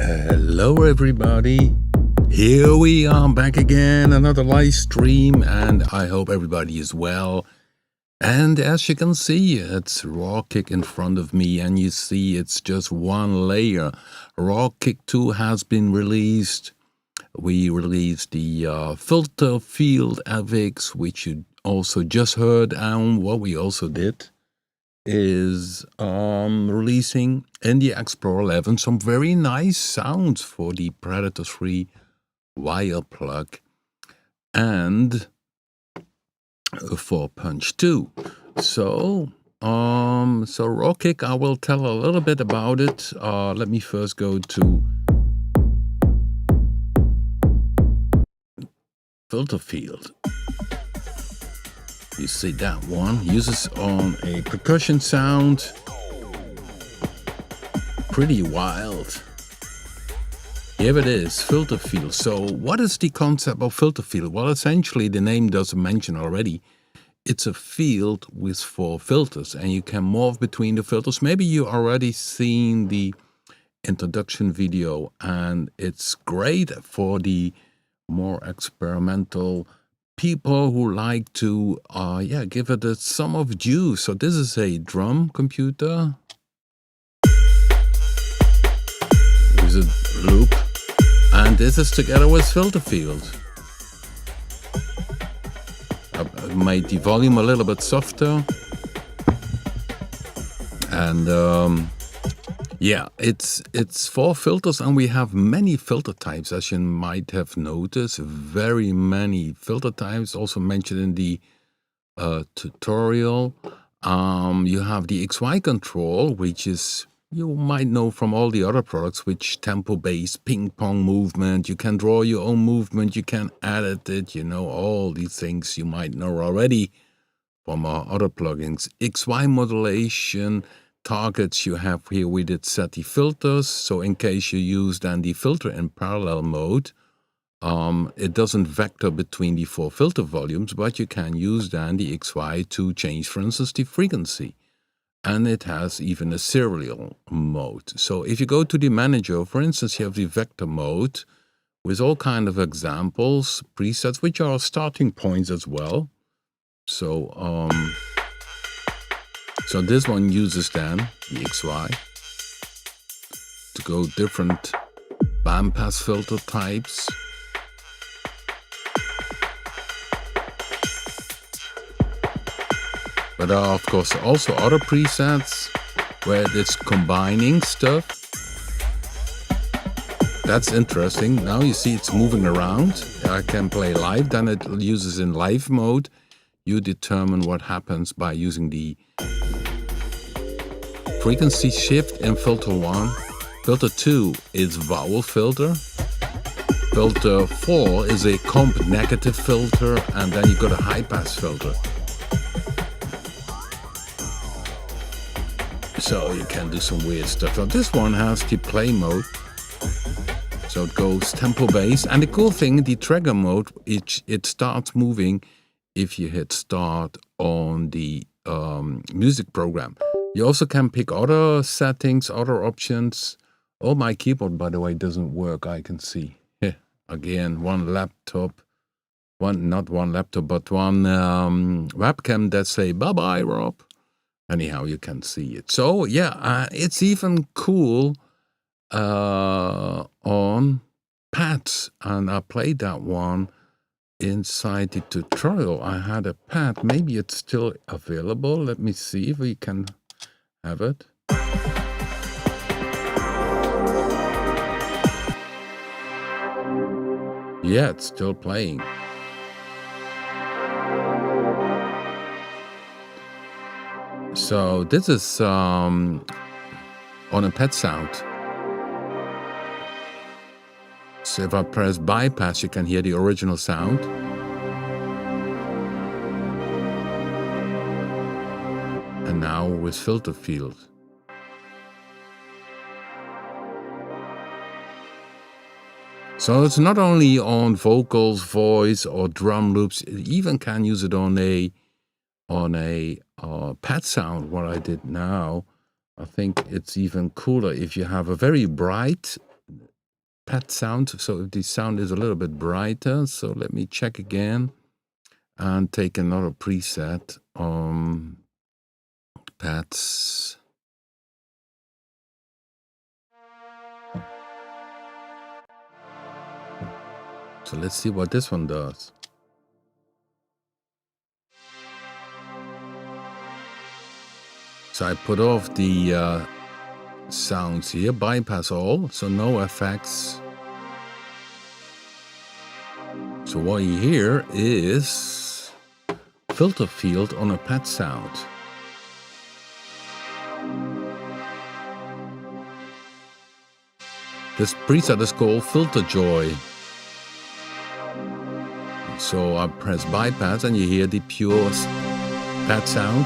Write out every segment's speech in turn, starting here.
Hello everybody, here we are back again, another live stream, and I hope everybody is well. And as you can see, it's Raw Kick in front of me, and you see it's just one layer. Raw Kick 2 has been released. We released the FilterField FX, which you also just heard, and what we also did is releasing in the Explorer 11 some very nice sounds for the Predator 3 WirePluck and for Punch 2. So Raw Kick, I will tell a little bit about it. Let me first go to FilterField. You see that one uses on a percussion sound, pretty wild. Here it is, FilterField. So what is the concept of FilterField? Well, essentially the name doesn't mention already. It's a field with 4 filters, and you can morph between the filters. Maybe you already seen the introduction video, and it's great for the more experimental people who like to give it a some of juice. So this is a drum computer. There's a loop, and this is together with FilterField. I made the volume a little bit softer, and yeah, it's 4 filters, and we have many filter types, as you might have noticed. Very many filter types, also mentioned in the tutorial. You have the XY control, which is, you might know from all the other products, which tempo-based ping-pong movement. You can draw your own movement, you can edit it, all these things you might know already from our other plugins. XY modulation targets you have here. We did set the filters, so in case you use then the filter in parallel mode, it doesn't vector between the 4 filter volumes, but you can use then the XY to change, for instance, the frequency. And it has even a serial mode. So if you go to the manager, for instance, you have the vector mode with all kind of examples, presets, which are starting points as well. So this one uses then the XY to go different bandpass filter types. But there are, of course, also other presets where it's combining stuff. That's interesting. Now you see it's moving around. I can play live, then it uses in live mode. You determine what happens by using the frequency shift in filter 1. Filter 2 is vowel filter. Filter 4 is a comp negative filter, and then you got a high pass filter. So you can do some weird stuff. Now this one has the play mode, so it goes tempo based. And the cool thing, the trigger mode, it starts moving if you hit start on the music program. You also can pick other settings, other options. Oh, my keyboard, by the way, doesn't work. I can see. Again, one laptop, not one laptop, but one webcam that say bye-bye, Rob. Anyhow, you can see it. So yeah, it's even cool on pads, and I played that one inside the tutorial. I had a pad. Maybe it's still available. Let me see if we can have it. Yeah, it's still playing. So this is on a pad sound. So if I press bypass, you can hear the original sound. And now with FilterField. So it's not only on vocals, voice, or drum loops. It even can use it on a pad sound. What I did now, I think it's even cooler if you have a very bright pad sound. So if the sound is a little bit brighter, so let me check again and take another preset. Pads. So let's see what this one does. So I put off the sounds here, bypass all, so no effects. So what you hear is FilterField on a pad sound. This preset is called Filter Joy. So I press bypass and you hear the pure pad sound.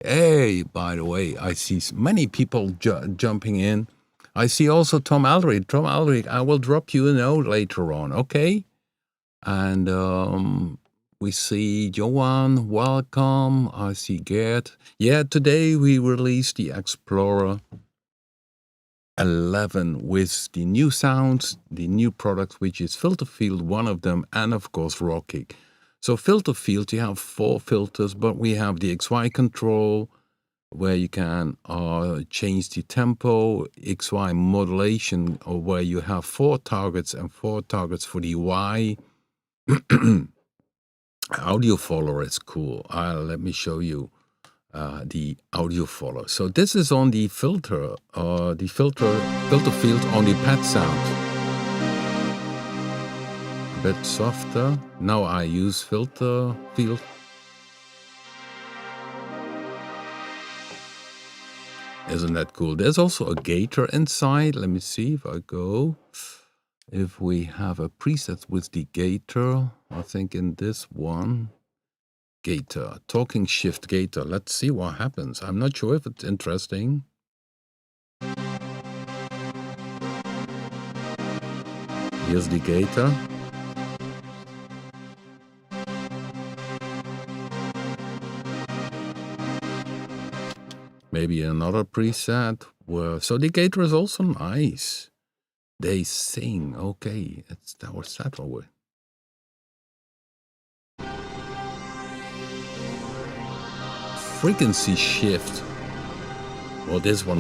Hey, by the way, I see many people jumping in. I see also Tom Aldrich. Tom Aldrich, I will drop you a note later on, okay? And we see Johan, welcome. I see Gert. Yeah, today we released the Explorer 11 with the new sounds, the new product, which is FilterField, one of them, and of course Raw Kick. So FilterField, you have 4 filters, but we have the XY control, where you can change the tempo, XY modulation, or where you have 4 targets and 4 targets for the Y. Audio follower is cool. Let me show you the audio follower. So this is on the filter field on the pad sound. A bit softer. Now I use filter field. Isn't that cool? There's also a gator inside. Let me see if I go. If we have a preset with the gator, I think in this one, gator, talking shift gator. Let's see what happens. I'm not sure if it's interesting. Here's the gator. Maybe another preset. So the gator is also nice. They sing. Okay, that was that over. Frequency shift. Well, this one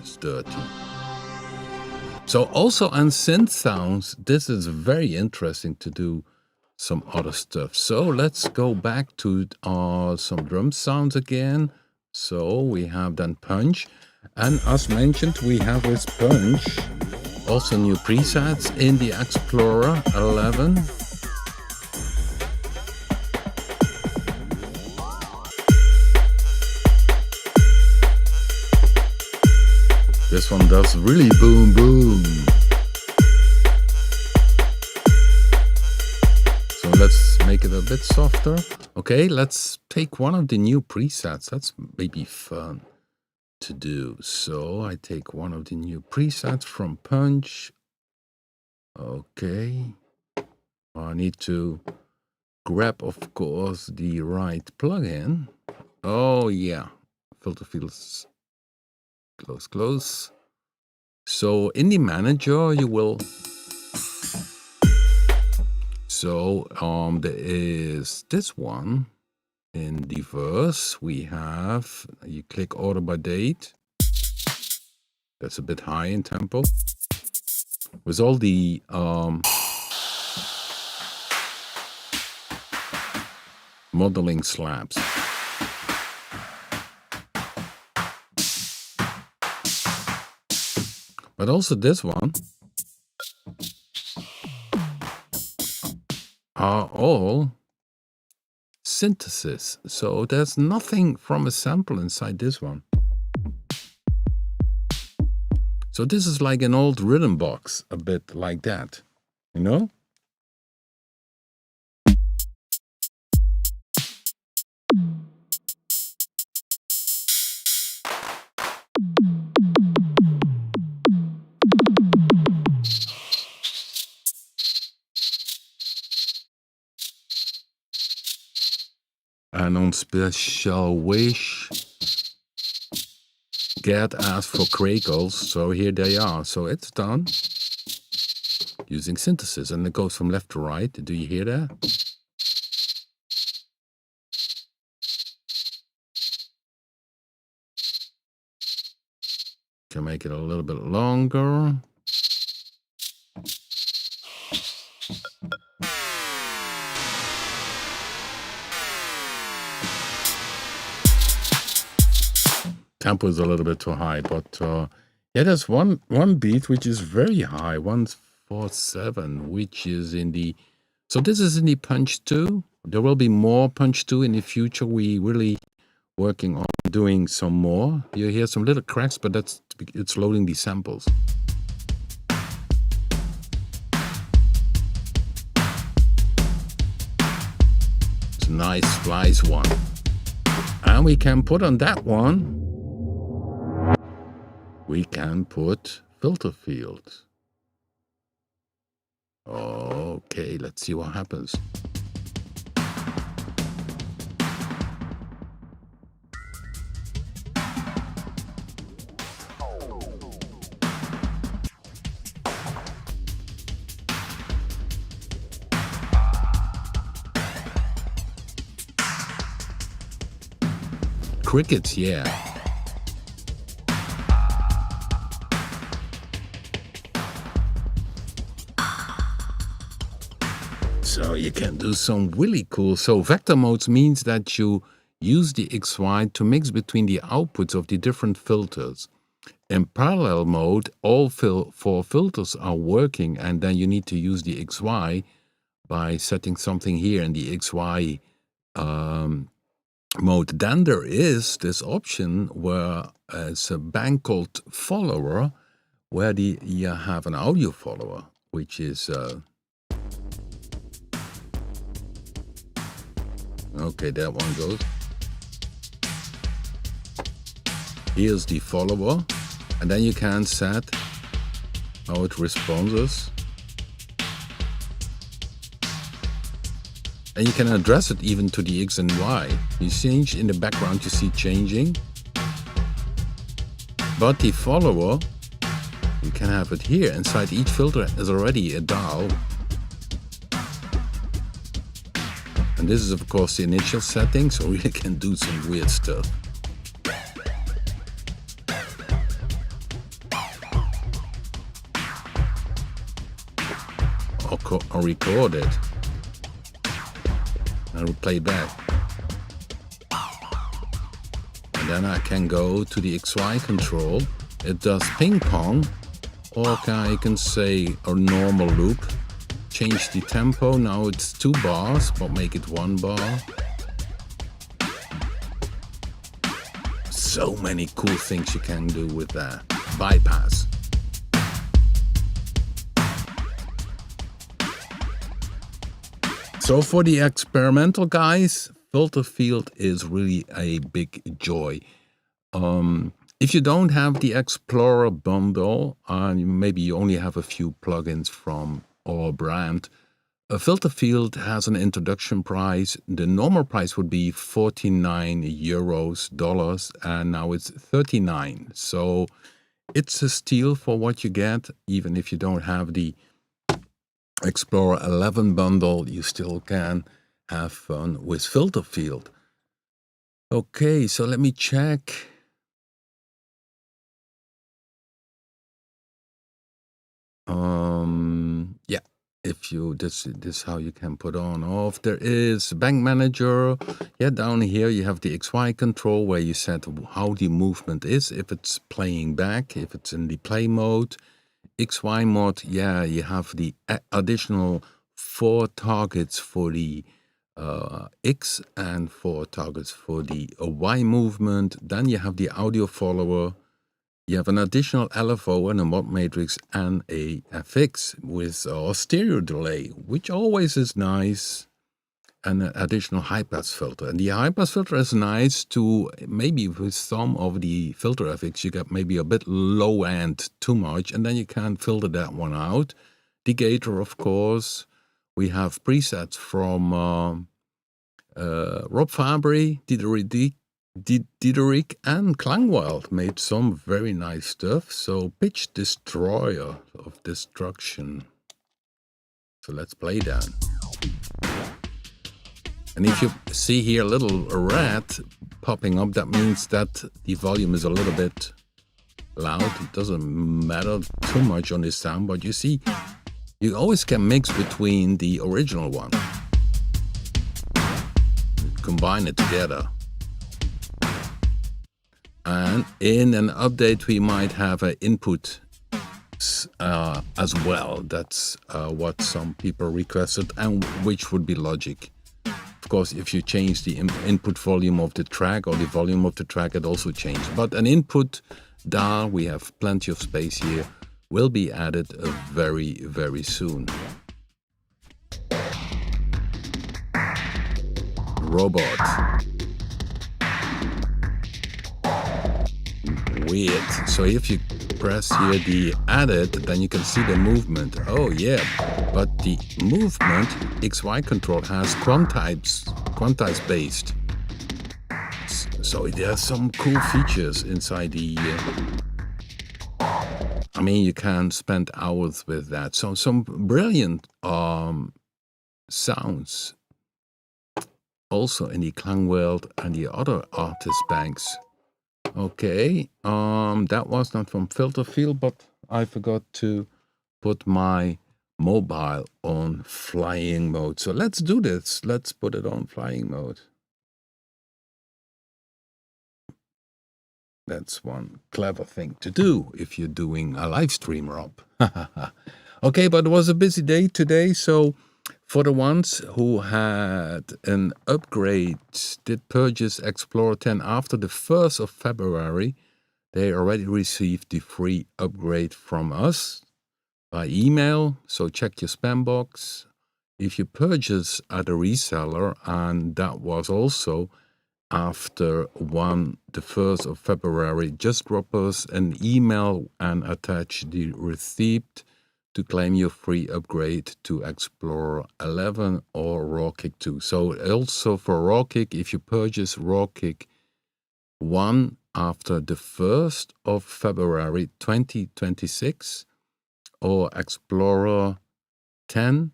is dirty. So also on synth sounds, this is very interesting to do some other stuff. So let's go back to some drum sounds again. So we have then punch. And as mentioned, we have with punch also new presets in the Explorer 11. This one does really boom boom. So let's make it a bit softer. Okay, let's take one of the new presets. That's maybe fun to do. So I take one of the new presets from Punch. Okay. I need to grab, of course, the right plugin. Oh yeah, FilterField. Close. So in the manager, you will. So there is this one. In the verse, we have, you click order by date. That's a bit high in tempo. With all the modeling slabs. But also this one are all synthesis. So there's nothing from a sample inside this one. So this is like an old rhythm box, a bit like that, you know? And on Special Wish, Get asked for cradles, so here they are. So it's done using synthesis, and it goes from left to right. Do you hear that? Can make it a little bit longer. Tempo is a little bit too high, but yeah, there's one beat which is very high, 147, which is in the. So this is in the punch 2. There will be more punch 2 in the future. We really working on doing some more. You hear some little cracks, but it's loading the samples. It's a nice splice one. And we can put on that one, we can put FilterField. Okay, let's see what happens. Crickets, yeah. So you can do some really cool. So vector modes means that you use the XY to mix between the outputs of the different filters. In parallel mode, all 4 filters are working, and then you need to use the XY by setting something here in the XY mode. Then there is this option where it's a bank called follower, where you have an audio follower, which is okay, that one goes. Here's the follower, and then you can set how it responds. And you can address it even to the X and Y. You change in the background, you see changing. But the follower, you can have it here. Inside each filter is already a dial. And this is of course the initial setting, so you can do some weird stuff. Or record it. And play back. And then I can go to the XY control. It does ping pong, or I can say a normal loop. Change the tempo. Now it's 2 bars, but make it 1 bar. So many cool things you can do with that. Bypass. So for the experimental guys, FilterField is really a big joy. If you don't have the Explorer bundle, maybe you only have a few plugins from our brand, FilterField has an introduction price. The normal price would be 49 dollars, and now it's 39. So it's a steal for what you get, even if you don't have the Explorer 11 bundle, you still can have fun with FilterField. Okay, so let me check. Yeah, if you this is how you can put on off. There is Bank Manager. Yeah, down here you have the XY control where you set how the movement is, if it's playing back, if it's in the play mode. XY mode, yeah, you have the additional 4 targets for the X and 4 targets for the Y movement. Then you have the audio follower. You have an additional LFO and a mod matrix and a FX with a stereo delay, which always is nice. And an additional high-pass filter. And the high-pass filter is nice to, maybe with some of the filter effects, you get maybe a bit low-end too much, and then you can filter that one out. The gator, of course. We have presets from Rob Papen, Diederik and Klangwald made some very nice stuff. So Pitch Destroyer of Destruction. So let's play that. And if you see here a little red popping up, that means that the volume is a little bit loud. It doesn't matter too much on this sound, but you see, you always can mix between the original one. Combine it together. And in an update, we might have an input as well. That's what some people requested, and which would be logic. Of course, if you change the input volume of the track or the volume of the track, it also changes. But an input dial, we have plenty of space here, will be added very, very soon. Robot. Weird. So if you press here the added, then you can see the movement. Oh yeah, but the movement XY control has quantized based. So there are some cool features inside the. I mean, you can spend hours with that. So some brilliant sounds. Also in the Klangwald and the other artist banks. Okay, that was not from FilterField, but I forgot to put my mobile on flying mode. So let's do this. Let's put it on flying mode. That's one clever thing to do if you're doing a live stream, Rob. Okay, but it was a busy day today, so for the ones who had an upgrade, did purchase Explorer 10 after the 1st of February, they already received the free upgrade from us by email. So check your spam box. If you purchase at a reseller, and that was also after the 1st of February, just drop us an email and attach the receipt to claim your free upgrade to Explorer 11 or RawKick 2. So also for RawKick, if you purchase RawKick 1 after the 1st of February 2026 or Explorer 10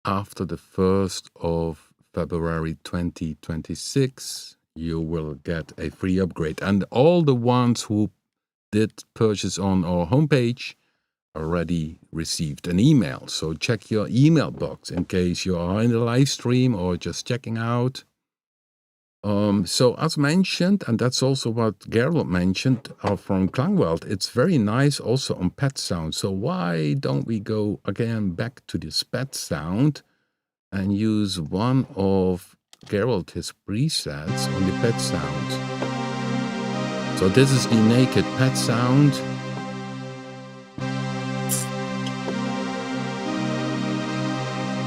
after the 1st of February 2026, you will get a free upgrade. And all the ones who did purchase on our homepage already received an email. So check your email box in case you are in the live stream or just checking out. So as mentioned, and that's also what Gerald mentioned from Klangwald, it's very nice also on pet sound. So why don't we go again back to this pet sound and use one of Gerald, his presets on the pet sound. So this is the naked pet sound.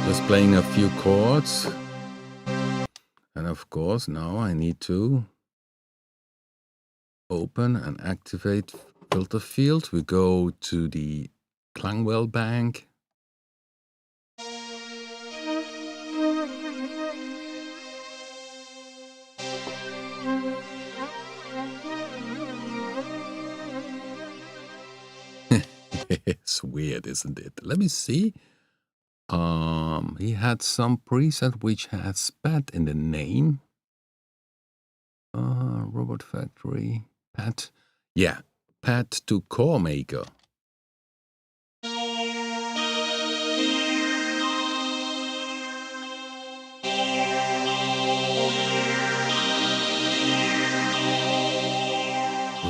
Just playing a few chords. And of course, now I need to open and activate FilterField. We go to the Klangwald bank. It's weird, isn't it? Let me see. He had some preset which has pet in the name. Robot Factory, pet. Yeah, pet to core maker.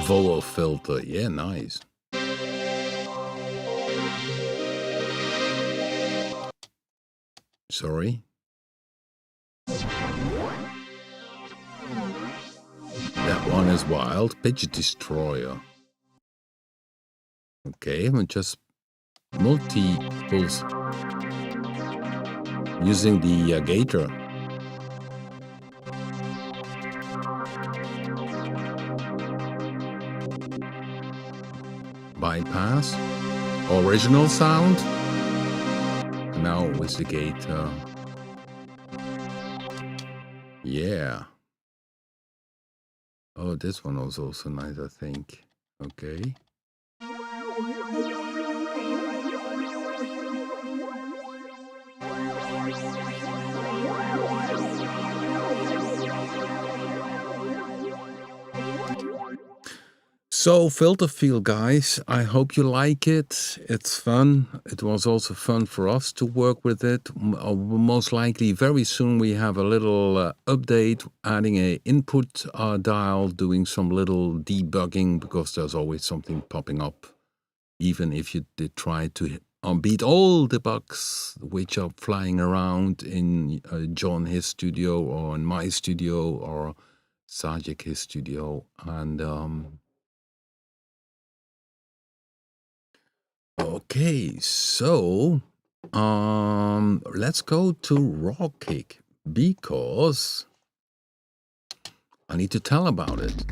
Vowel filter, yeah, nice. Sorry. That one is wild. Pitch Destroyer. Okay, I'm just multiples using the Gator. Bypass. Original sound. Now with the Gator. Yeah. Oh, this one was also nice, I think. Okay. So, FilterField, guys, I hope you like it. It's fun. It was also fun for us to work with it. Most likely, very soon, we have a little update, adding a input dial, doing some little debugging, because there's always something popping up, even if you did try to beat all the bugs which are flying around in John, his studio, or in my studio, or Sajik, his studio. And okay, so let's go to raw kick, because I need to tell about it.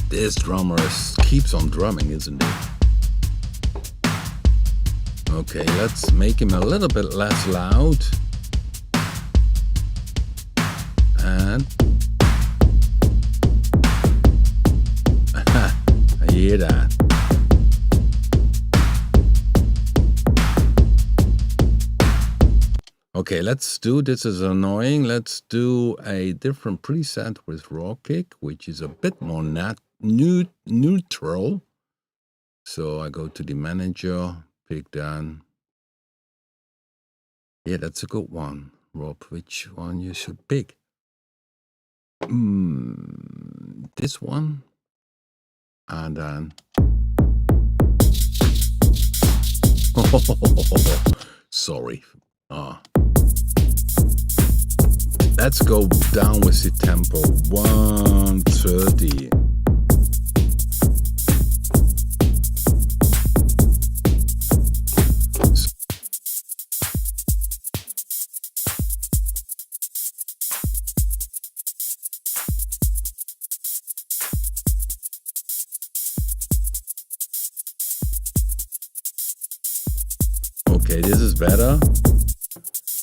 This drummer keeps on drumming, isn't it? Okay, let's make him a little bit less loud. And I hear that. Okay, let's do, this is annoying, let's do a different preset with raw kick, which is a bit more neutral. So I go to the manager, pick that. Yeah, that's a good one. Rob, which one you should pick? This one. And then... sorry. Let's go down with the tempo. 130. Okay, this is better.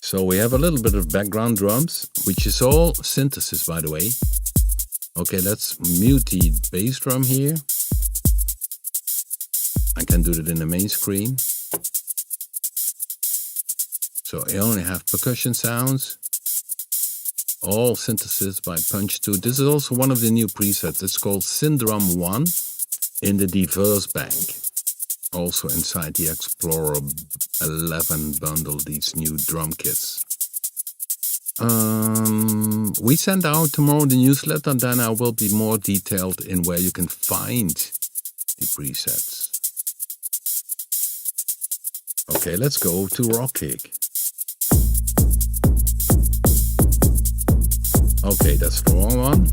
So we have a little bit of background drums, which is all synthesis, by the way. Okay, let's mute the bass drum here. I can do that in the main screen. So I only have percussion sounds. All synthesis by Punch 2. This is also one of the new presets. It's called Syndrome 1 in the Diverse Bank. Also inside the Explorer 11 bundle, these new drum kits. We send out tomorrow the newsletter, and then I will be more detailed in where you can find the presets. Okay, let's go to raw kick. Okay, that's the wrong one.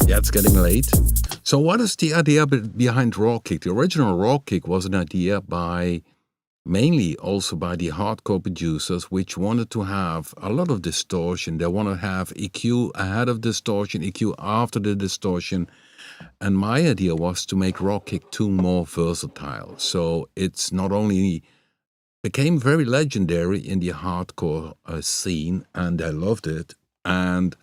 Yeah, it's getting late. So what is the idea behind raw kick? The original raw kick was an idea mainly also by the hardcore producers, which wanted to have a lot of distortion. They want to have EQ ahead of distortion, EQ after the distortion. And my idea was to make raw kick 2 more versatile. So it's not only became very legendary in the hardcore scene, and I loved it. And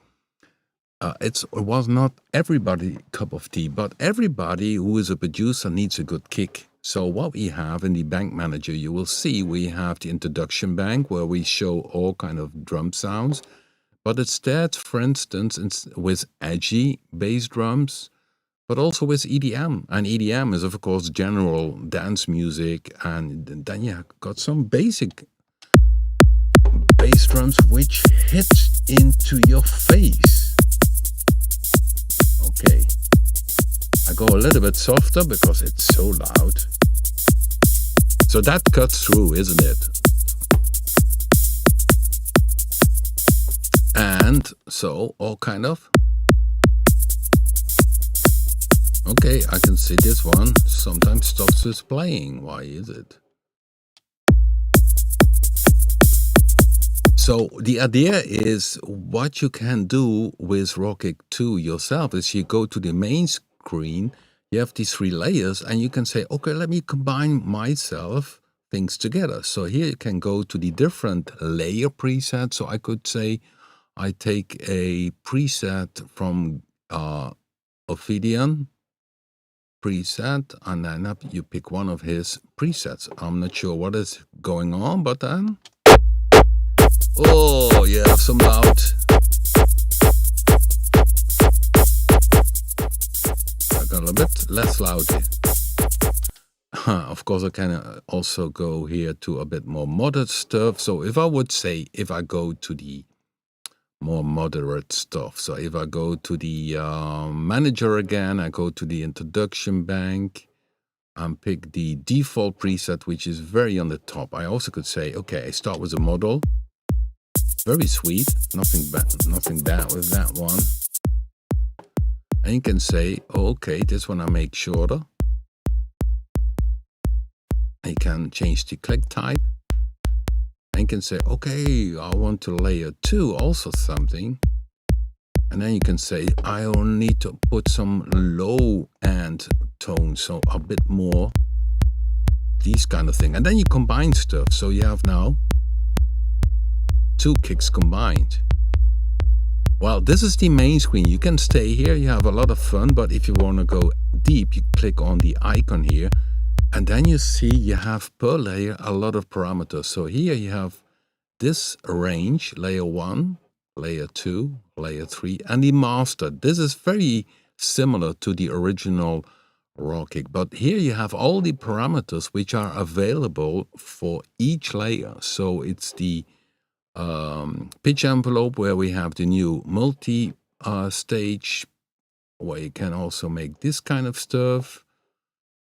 it was not everybody's cup of tea, but everybody who is a producer needs a good kick. So what we have in the bank manager, you will see we have the introduction bank where we show all kind of drum sounds. But it starts, for instance, with edgy bass drums, but also with EDM. And EDM is, of course, general dance music. And then you got some basic bass drums which hit into your face. Okay, I go a little bit softer because it's so loud. So that cuts through, isn't it? And so all kind of... Okay, I can see this one sometimes stops with playing. Why is it? So the idea is what you can do with Raw Kick 2 yourself is you go to the main screen, you have these 3 layers, and you can say, okay, let me combine myself things together. So here you can go to the different layer presets. So I could say I take a preset from Ophidian preset, and then you pick one of his presets. I'm not sure what is going on, but then, oh yeah, some loud. I got a bit less loud here. Of course, I can also go here to a bit more moderate stuff. So if I would say, if I go to the more moderate stuff, so if I go to the manager again, I go to the introduction bank and pick the default preset, which is very on the top. I also could say, okay, I start with a model. Very sweet, nothing bad with that one. And you can say, okay, this one I make shorter. You can change the click type. And you can say, okay, I want to layer 2 also something. And then you can say, I only need to put some low end tone, so a bit more these kind of thing. And then you combine stuff. So you have now 2 kicks combined. Well, this is the main screen. You can stay here, you have a lot of fun, but if you want to go deep, you click on the icon here. And then you see you have per layer a lot of parameters. So here you have this range, layer 1, layer 2, layer 3, and the master. This is very similar to the original Raw Kick, but here you have all the parameters which are available for each layer. So it's the pitch envelope where we have the new multi-stage, where you can also make this kind of stuff.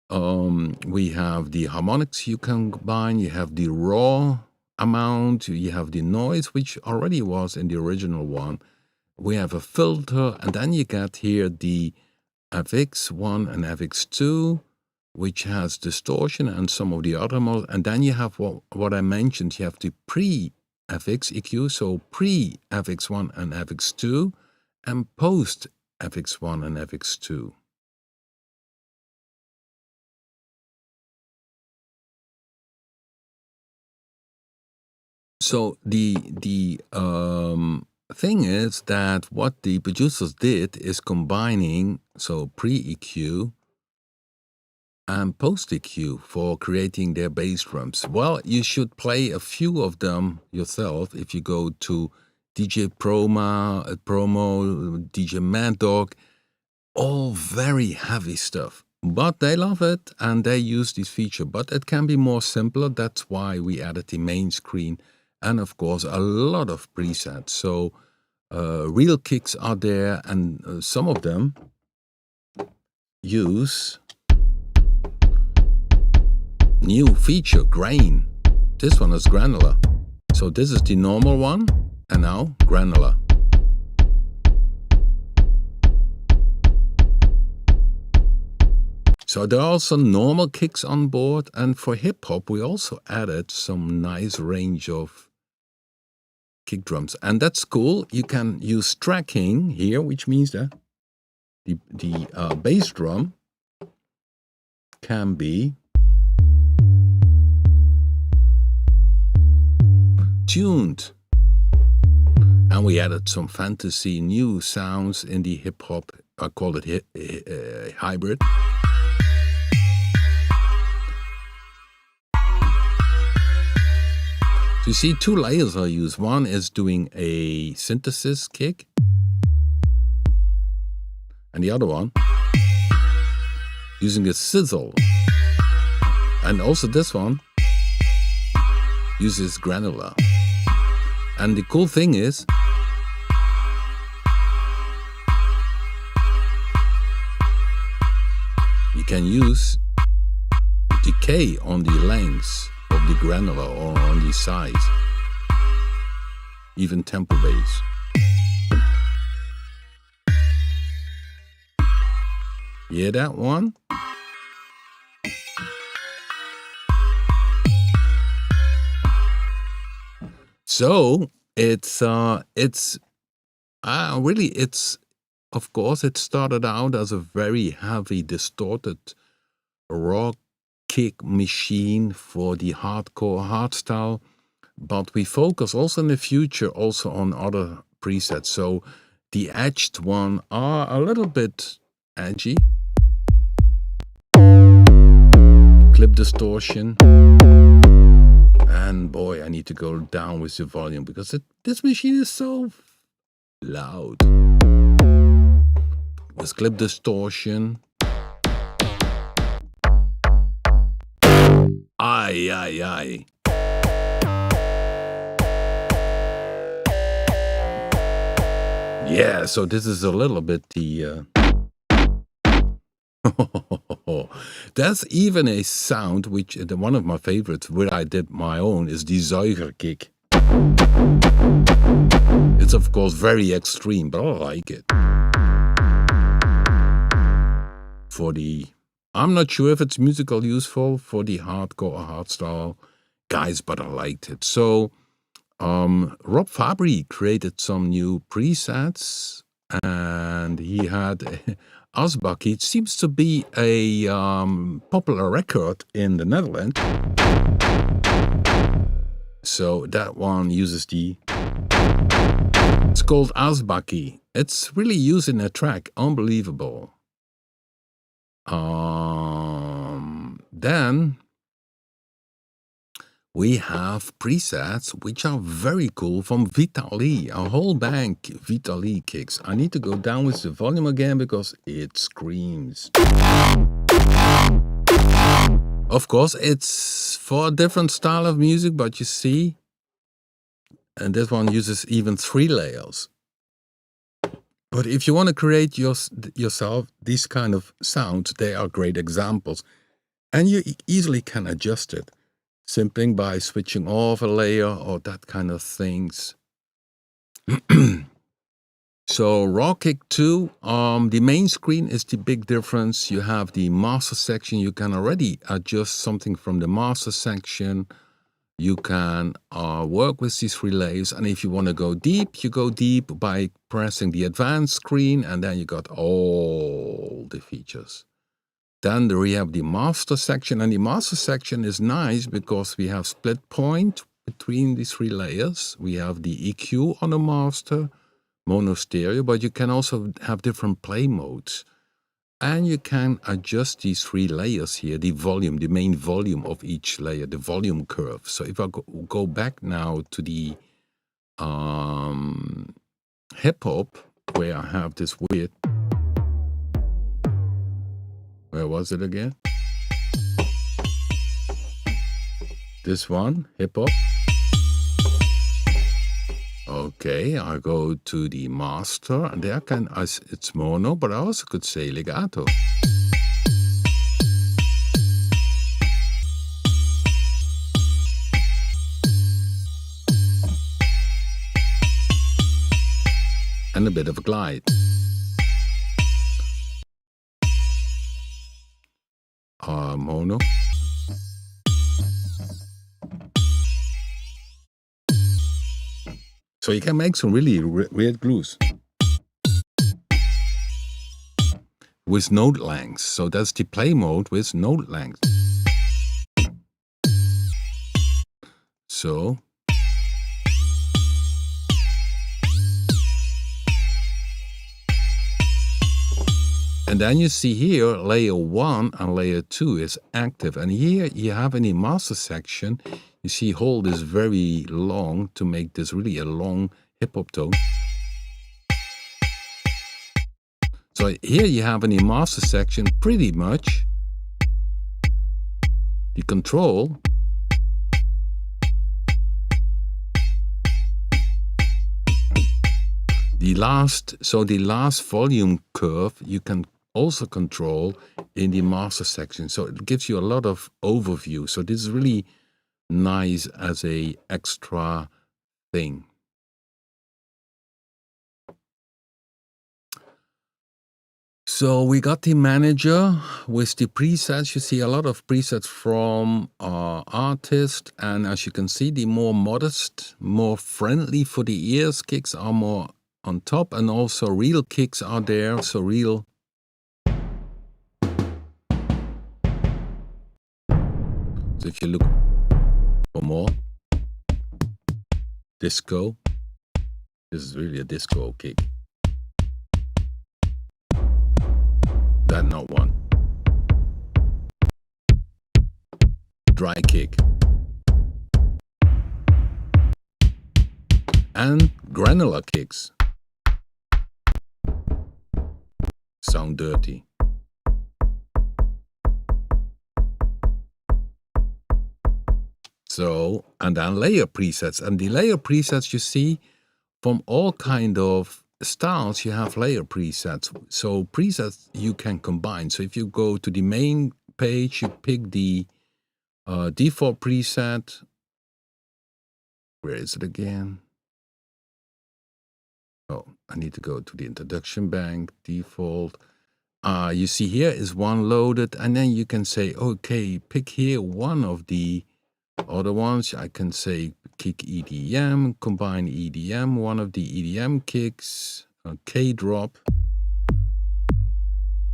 We have the harmonics you can combine, you have the raw amount, you have the noise, which already was in the original one. We have a filter, and then you get here the FX1 and FX2, which has distortion and some of the other modes. And then you have what I mentioned, you have the pre-FX EQ, so pre-FX1 and FX2, and post-FX1 and FX2. So the thing is that what the producers did is combining pre-EQ and post-EQ for creating their bass drums. Well, you should play a few of them yourself if you go to DJ Promo, DJ Mad Dog, all very heavy stuff. But they love it and they use this feature. But it can be more simpler. That's why we added the main screen. And of course, a lot of presets. So real kicks are there, and some of them use new feature, grain. This one is granular. So this is the normal one, and now granular. So there are also normal kicks on board, and for hip hop we also added some nice range of kick drums, and that's cool. You can use tracking here, which means that the bass drum can be tuned, and we added some fantasy new sounds in the hip hop. I call it hybrid. You see 2 layers I use. One is doing a synthesis kick, and the other one using a sizzle. And also this one uses granular. And the cool thing is you can use decay on the lengths of the granular or on the sides, even tempo bass. Hear that one? So it's really, it's, of course, it started out as a very heavy, distorted raw kick machine for the hardcore hardstyle, but we focus also in the future also on other presets. So the edged one are a little bit edgy. Clip distortion. And boy, I need to go down with the volume because this machine is so loud. With clip distortion. Aye, aye, aye. Yeah, so this is a little bit the... That's even a sound which, one of my favorites, where I did my own, is the Zuigerkick. It's of course very extreme, but I like it. For the... I'm not sure if it's musical useful for the hardcore or hardstyle guys, but I liked it. So Rob Papen created some new presets, and he had Asbaki. It seems to be a popular record in the Netherlands. So that one uses the... It's called Asbaki. It's really used in a track. Unbelievable. Then we have presets which are very cool from Vitali, a whole bank Vitali kicks. I need to go down with the volume again because it screams. Of course, it's for a different style of music, but you see, and this one uses even 3 layers. But if you want to create yourself these kind of sounds, they are great examples. And you easily can adjust it, simply by switching off a layer or that kind of things. So Raw Kick 2, the main screen is the big difference. You have the master section. You can already adjust something from the master section. You can work with these 3 layers, and if you want to go deep, you go deep by pressing the advanced screen, and then you got all the features. Then we have the master section, and the master section is nice because we have split point between these 3 layers. We have the EQ on the master, mono stereo, but you can also have different play modes. And you can adjust these 3 layers here, the volume, the main volume of each layer, the volume curve. So if I go back now to the hip-hop, where I have this weird... Where was it again? This one, hip-hop. Okay, I go to the master, and there it's mono, but I also could say legato. And a bit of a glide. Mono. So you can make some really weird glues with note lengths. So that's the play mode with note length. So and then you see here layer 1 and layer 2 is active, and here you have in the master section, you see hold is very long to make this really a long hip-hop tone. So here you have in the master section pretty much the control. The last volume curve you can also control in the master section. So it gives you a lot of overview. So this is really nice as a extra thing. So we got the manager with the presets. You see a lot of presets from artists, and as you can see, the more modest, more friendly for the ears kicks are more on top, and also real kicks are there. So real. So if you look for more disco, this is really a disco kick. That not one. Dry kick. And granular kicks. Sound dirty. So, and then layer presets. And the layer presets you see from all kind of styles, you have layer presets. So presets you can combine. So if you go to the main page, you pick the default preset. Where is it again? Oh, I need to go to the introduction bank, default. You see here is one loaded, and then you can say, okay, pick here one of the other ones. I can say kick EDM, combine EDM, one of the EDM kicks, K drop.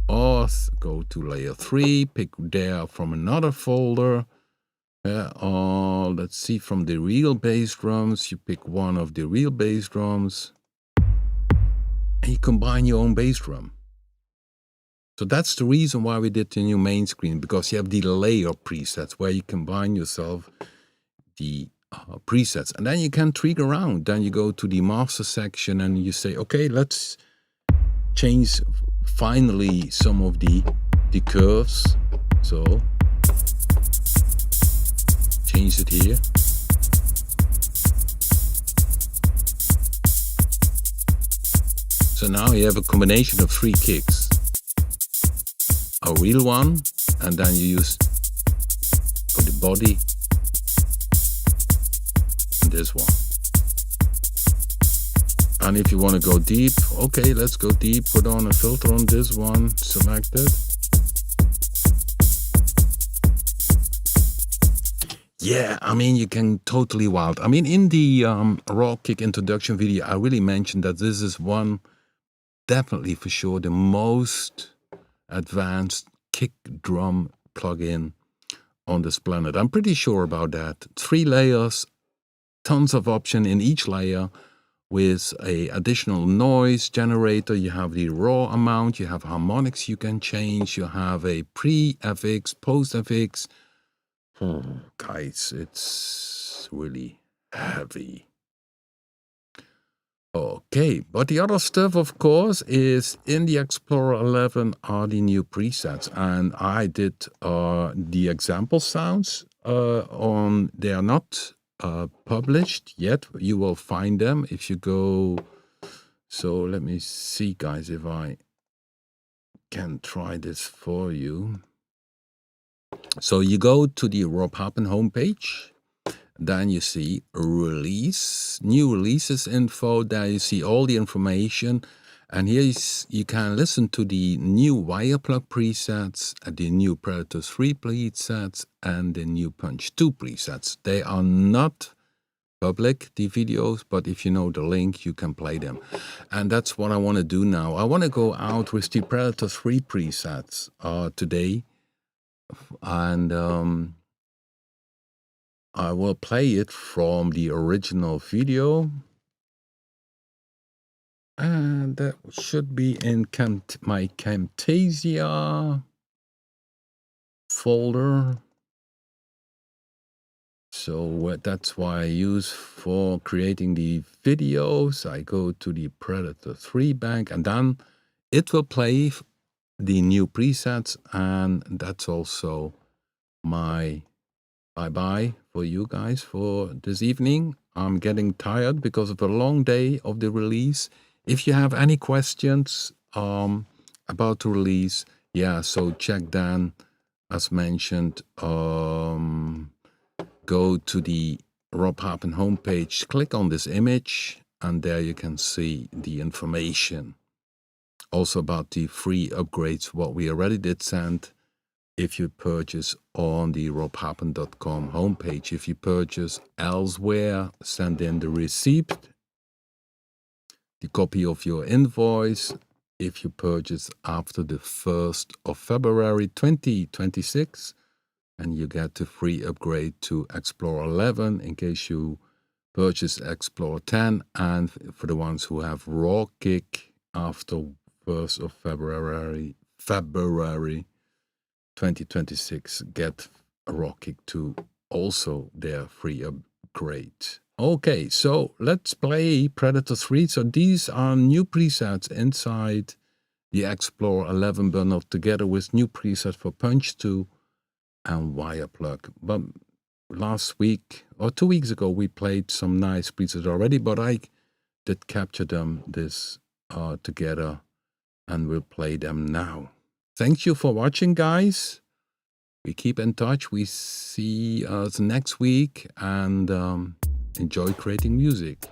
Or go to layer 3, pick there from another folder. Let's see, from the real bass drums, you pick one of the real bass drums. And you combine your own bass drum. So that's the reason why we did the new main screen, because you have the layer presets where you combine yourself the presets, and then you can tweak around. Then you go to the master section and you say, okay, let's change finally some of the curves. So change it here. So now you have a combination of 3 kicks. A real one, and then you use for the body and this one. And if you want to go deep, okay, let's go deep. Put on a filter on this one, select it. Yeah, I mean, you can totally wild. I mean, in the raw kick introduction video, I really mentioned that this is one, definitely for sure, the most advanced kick drum plugin on this planet. I'm pretty sure about that. 3 layers, tons of option in each layer with a additional noise generator. You have the raw amount, you have harmonics you can change, you have a pre-FX, post-FX. Guys, it's really heavy. Okay, but the other stuff, of course, is in the Explorer 11 are the new presets, and I did the example sounds on. They are not published yet. You will find them if you go. So let me see, guys, if I can try this for you. So you go to the Rob Papen homepage. Then you see release, new releases info. There you see all the information. And here you can listen to the new WirePluck presets, the new Predator 3 presets, and the new Punch 2 presets. They are not public, the videos, but if you know the link, you can play them. And that's what I want to do now. I want to go out with the Predator 3 presets today. And I will play it from the original video, and that should be in my Camtasia folder. So that's why I use for creating the videos. I go to the Predator 3 bank, and then it will play the new presets, and that's also my bye-bye for you guys for this evening. I'm getting tired because of the long day of the release. If you have any questions about the release, yeah, so check then, as mentioned, go to the Rob Papen homepage, click on this image, and there you can see the information Also about the free upgrades, what we already did send. If you purchase on the robpapen.com homepage, if you purchase elsewhere, send in the receipt, the copy of your invoice. If you purchase after the 1st of February 2026, and you get the free upgrade to Explorer 11 in case you purchase Explorer 10, and for the ones who have raw kick after 1st of February 2026, get a raw kick to also their free upgrade. Okay, so let's play Predator 3. So these are new presets inside the Explorer 11 bundle together with new presets for Punch 2 and WirePluck. But last week or 2 weeks ago, we played some nice presets already, but I did capture them together and we'll play them now. Thank you for watching, guys. We keep in touch. We see us next week and enjoy creating music.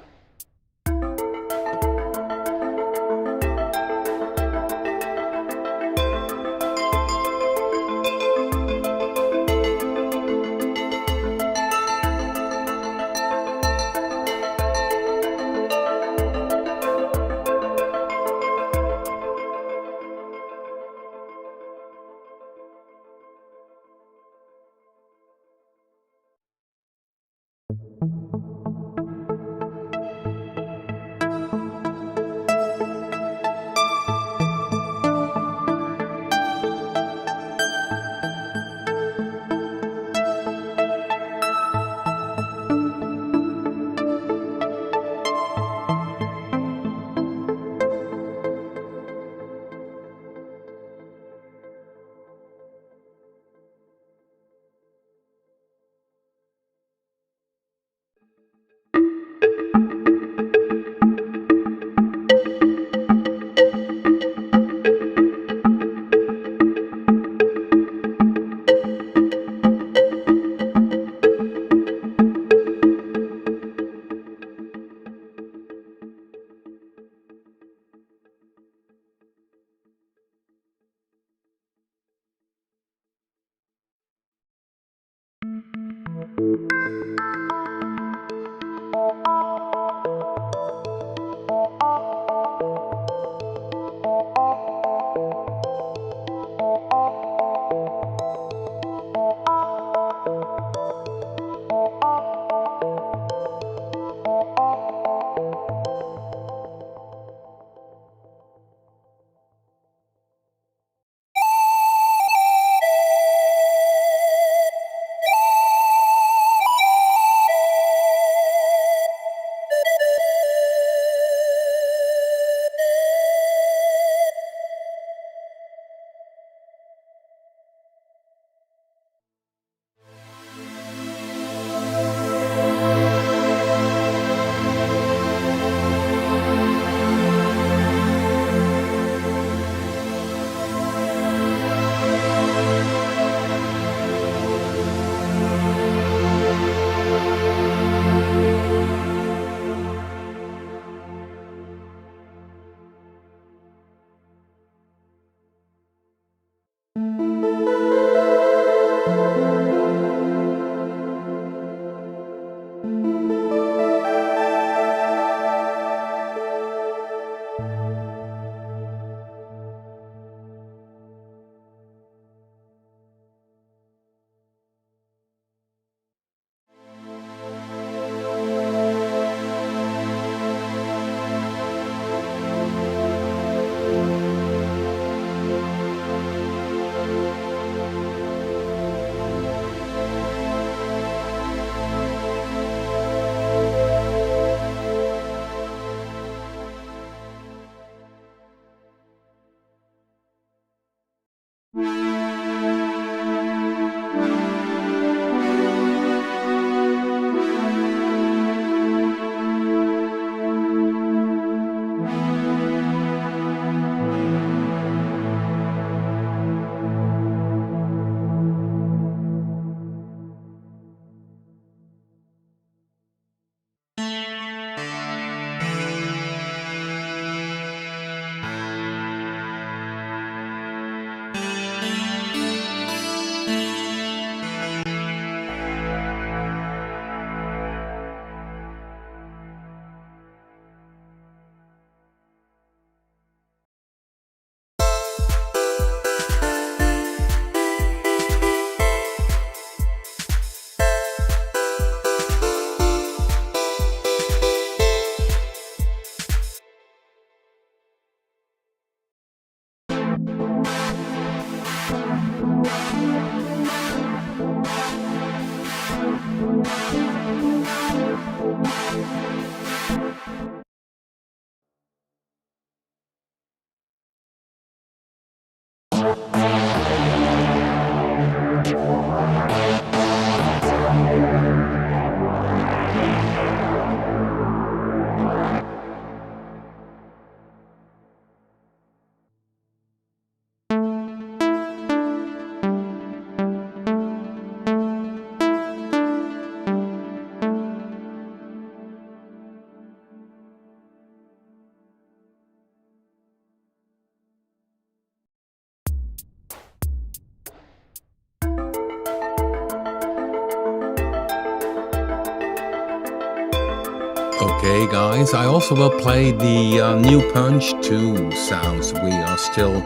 Okay, guys, I also will play the new Punch 2 sounds. We are still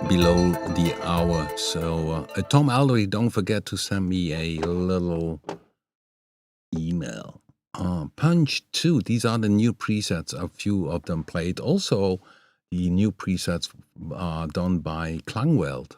below the hour. So, Tom Aldrich, don't forget to send me a little email. Punch 2, these are the new presets. A few of them played. Also, the new presets done by Klangwelt.